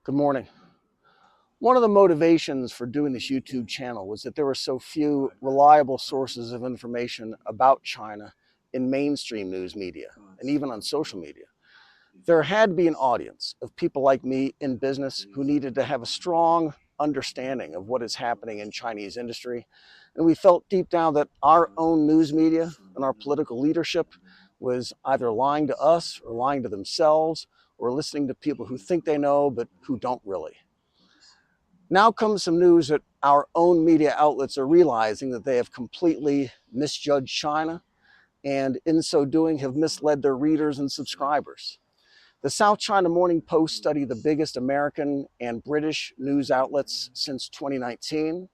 Good morning. One of the motivations for doing this YouTube channel was that there were so few reliable sources of information about China in mainstream news media and even on social media. There had to be an audience of people like me in business who needed to have a strong understanding of what is happening in Chinese industry. And we felt deep down that our own news media and our political leadership was either lying to us or lying to themselves or listening to people who think they know but who don't really. Now comes some news that our own media outlets are realizing that they have completely misjudged China and in so doing have misled their readers and subscribers. The South China Morning Post studied the biggest American and British news outlets since 2019.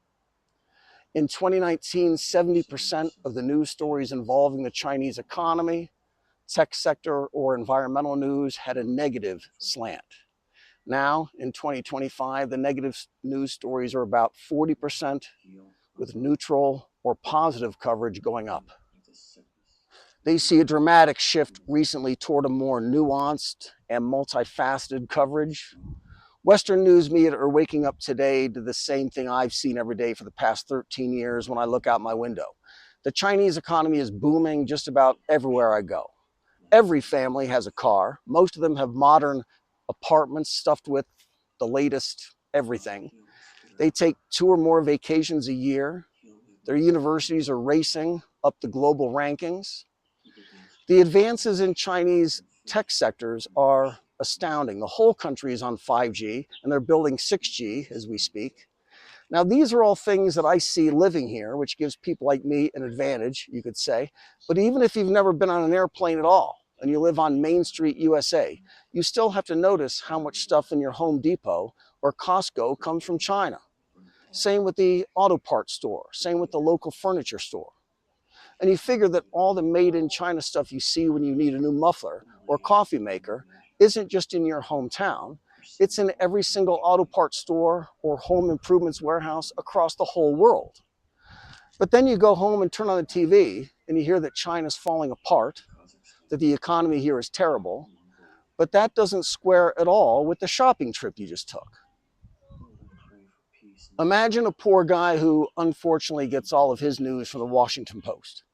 In 2019, 70% of the news stories involving the Chinese economy, tech sector, or environmental news had a negative slant. Now, in 2025, the negative news stories are about 40%, with neutral or positive coverage going up. They see a dramatic shift recently toward a more nuanced and multifaceted coverage. Western news media are waking up today to the same thing I've seen every day for the past 13 years when I look out my window. The Chinese economy is booming just about everywhere I go. Every family has a car. Most of them have modern apartments stuffed with the latest everything. They take 2 or more vacations a year. Their universities are racing up the global rankings. The advances in Chinese tech sectors are astounding. The whole country is on 5G, and they're building 6G as we speak. Now, these are all things that I see living here, which gives people like me an advantage, you could say. But even if you've never been on an airplane at all, and you live on Main Street, USA, you still have to notice how much stuff in your Home Depot or Costco comes from China. Same with the auto parts store, same with the local furniture store. And you figure that all the made in China stuff you see when you need a new muffler or coffee maker isn't just in your hometown. It's in every single auto parts store or home improvements warehouse across the whole world. But then you go home and turn on the TV and you hear that China's falling apart, that the economy here is terrible, but that doesn't square at all with the shopping trip you just took. Imagine a poor guy who unfortunately gets all of his news from the Washington Post.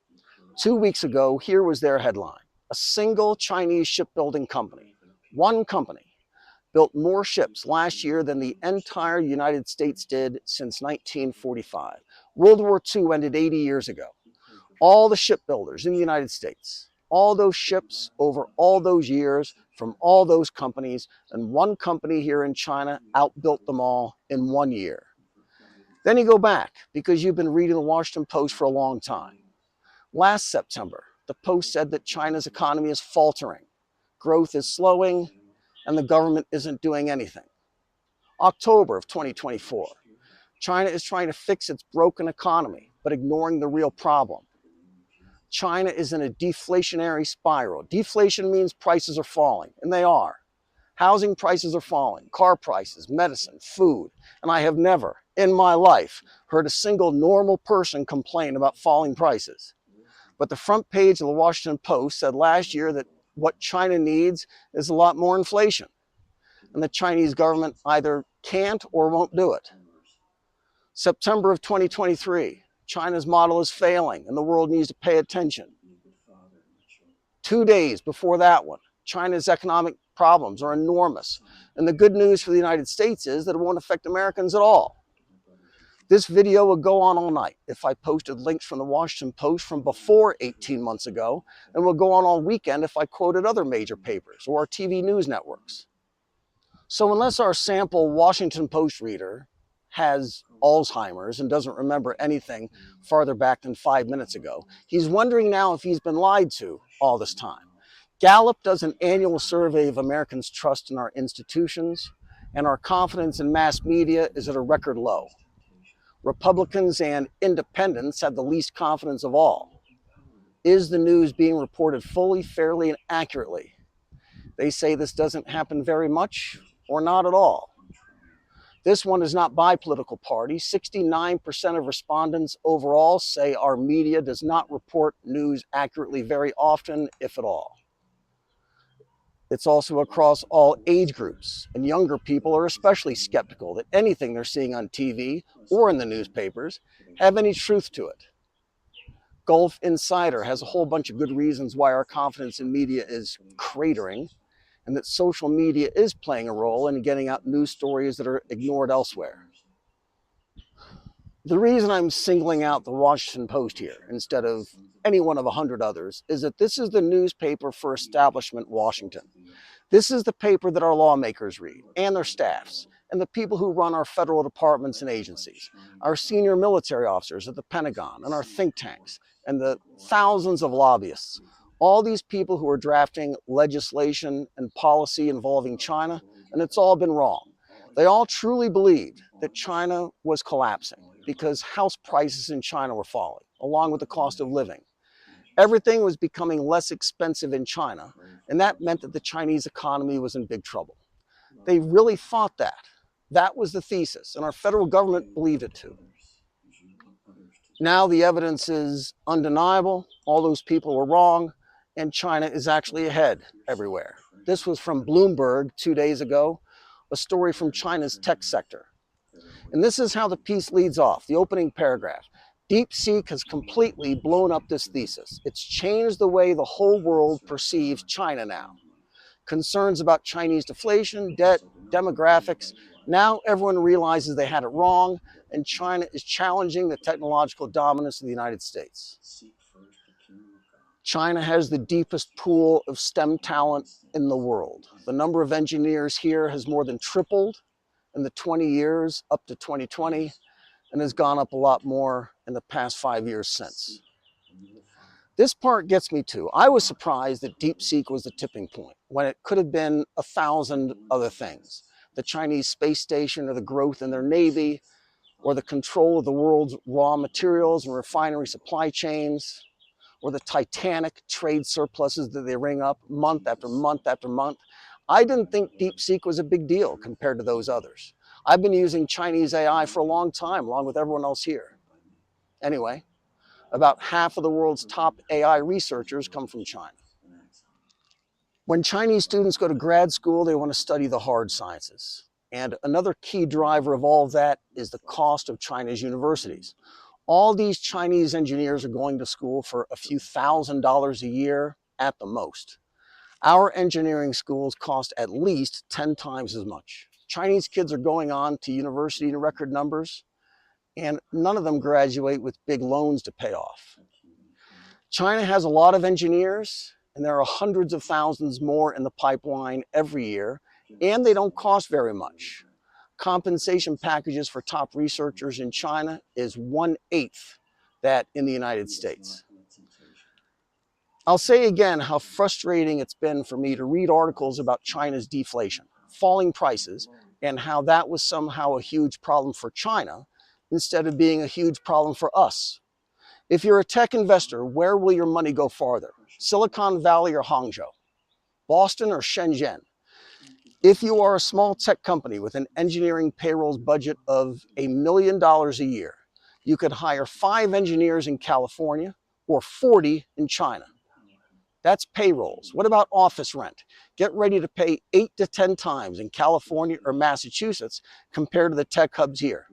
2 weeks ago, here was their headline. A single Chinese shipbuilding company, one company, built more ships last year than the entire United States did since 1945. World War II ended 80 years ago. All the shipbuilders in the United States, all those ships over all those years from all those companies, and one company here in China outbuilt them all in 1 year. Then you go back, because you've been reading the Washington Post for a long time. Last September, the Post said that China's economy is faltering, growth is slowing, and the government isn't doing anything. October of 2024, China is trying to fix its broken economy, but ignoring the real problem. China is in a deflationary spiral. Deflation means prices are falling, and they are. Housing prices are falling, car prices, medicine, food, and I have never, in my life, heard a single normal person complain about falling prices. But the front page of the Washington Post said last year that what China needs is a lot more inflation, and the Chinese government either can't or won't do it. September of 2023, China's model is failing, and the world needs to pay attention. 2 days before that one, China's economic problems are enormous, and the good news for the United States is that it won't affect Americans at all. This video would go on all night if I posted links from the Washington Post from before 18 months ago, and would go on all weekend if I quoted other major papers or our TV news networks. So unless our sample Washington Post reader has Alzheimer's and doesn't remember anything farther back than 5 minutes ago, he's wondering now if he's been lied to all this time. Gallup does an annual survey of Americans' trust in our institutions, and our confidence in mass media is at a record low. Republicans and independents have the least confidence of all. Is the news being reported fully, fairly, and accurately? They say this doesn't happen very much or not at all. This one is not by political party. 69% of respondents overall say our media does not report news accurately very often, if at all. It's also across all age groups, and younger people are especially skeptical that anything they're seeing on TV or in the newspapers have any truth to it. Gulf Insider has a whole bunch of good reasons why our confidence in media is cratering, and that social media is playing a role in getting out news stories that are ignored elsewhere. The reason I'm singling out the Washington Post here instead of any one of 100 others is that this is the newspaper for establishment Washington. This is the paper that our lawmakers read, and their staffs, and the people who run our federal departments and agencies, our senior military officers at the Pentagon, and our think tanks, and the thousands of lobbyists. All these people who are drafting legislation and policy involving China, and it's all been wrong. They all truly believed that China was collapsing because house prices in China were falling, along with the cost of living. Everything was becoming less expensive in China, and that meant that the Chinese economy was in big trouble. They really thought that. That was the thesis, and our federal government believed it too. Now the evidence is undeniable. All those people were wrong, and China is actually ahead everywhere. This was from Bloomberg 2 days ago, a story from China's tech sector. And this is how the piece leads off, the opening paragraph. DeepSeek has completely blown up this thesis. It's changed the way the whole world perceives China now. Concerns about Chinese deflation, debt, demographics. Now everyone realizes they had it wrong, and China is challenging the technological dominance of the United States. China has the deepest pool of STEM talent in the world. The number of engineers here has more than tripled in the 20 years up to 2020, and has gone up a lot more in the past 5 years since. This part gets me too. I was surprised that DeepSeek was the tipping point when it could have been 1,000 other things. The Chinese space station, or the growth in their navy, or the control of the world's raw materials and refinery supply chains, or the titanic trade surpluses that they ring up month after month after month. I didn't think DeepSeek was a big deal compared to those others. I've been using Chinese AI for a long time, along with everyone else here. Anyway, about half of the world's top AI researchers come from China. When Chinese students go to grad school, they want to study the hard sciences. And another key driver of all of that is the cost of China's universities. All these Chinese engineers are going to school for a few $1,000s a year at the most. Our engineering schools cost at least 10 times as much. Chinese kids are going on to university in record numbers, and none of them graduate with big loans to pay off. China has a lot of engineers, and there are hundreds of thousands more in the pipeline every year, and they don't cost very much. Compensation packages for top researchers in China is 1/8 that in the United States. I'll say again how frustrating it's been for me to read articles about China's deflation, falling prices, and how that was somehow a huge problem for China instead of being a huge problem for us. If you're a tech investor, where will your money go farther? Silicon Valley or Hangzhou? Boston or Shenzhen? If you are a small tech company with an engineering payrolls budget of $1 million a year, you could hire 5 engineers in California or 40 in China. That's payrolls. What about office rent? Get ready to pay 8 to 10 times in California or Massachusetts compared to the tech hubs here.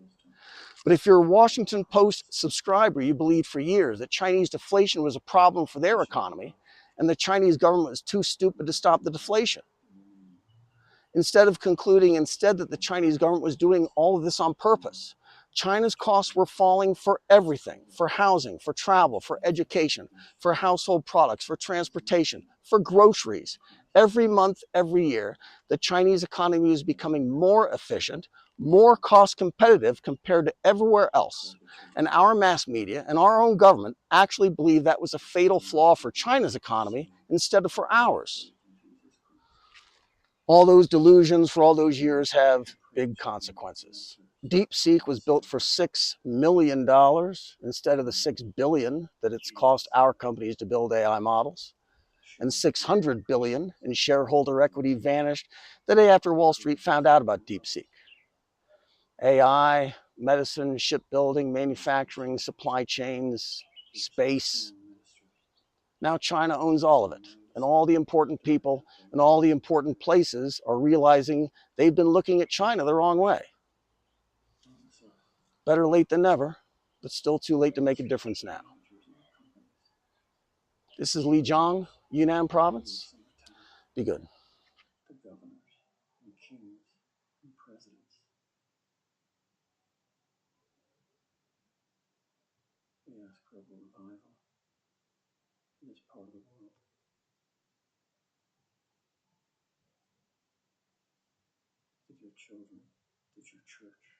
But if you're a Washington Post subscriber, you believed for years that Chinese deflation was a problem for their economy, and the Chinese government was too stupid to stop the deflation. Instead of concluding that the Chinese government was doing all of this on purpose. China's costs were falling for everything, for housing, for travel, for education, for household products, for transportation, for groceries. Every month, every year, the Chinese economy is becoming more efficient, more cost competitive compared to everywhere else. And our mass media and our own government actually believe that was a fatal flaw for China's economy instead of for ours. All those delusions for all those years have big consequences. DeepSeek was built for $6 million instead of the $6 billion that it's cost our companies to build AI models. And $600 billion in shareholder equity vanished the day after Wall Street found out about DeepSeek. AI, medicine, shipbuilding, manufacturing, supply chains, space. Now China owns all of it. And all the important people and all the important places are realizing they've been looking at China the wrong way. Better late than never, but still too late to make a difference now. This is Li Jiang, Yunnan Province. Be good. The governors and kings and presidents. We ask for a revival in this part of the world. Did your children, did your church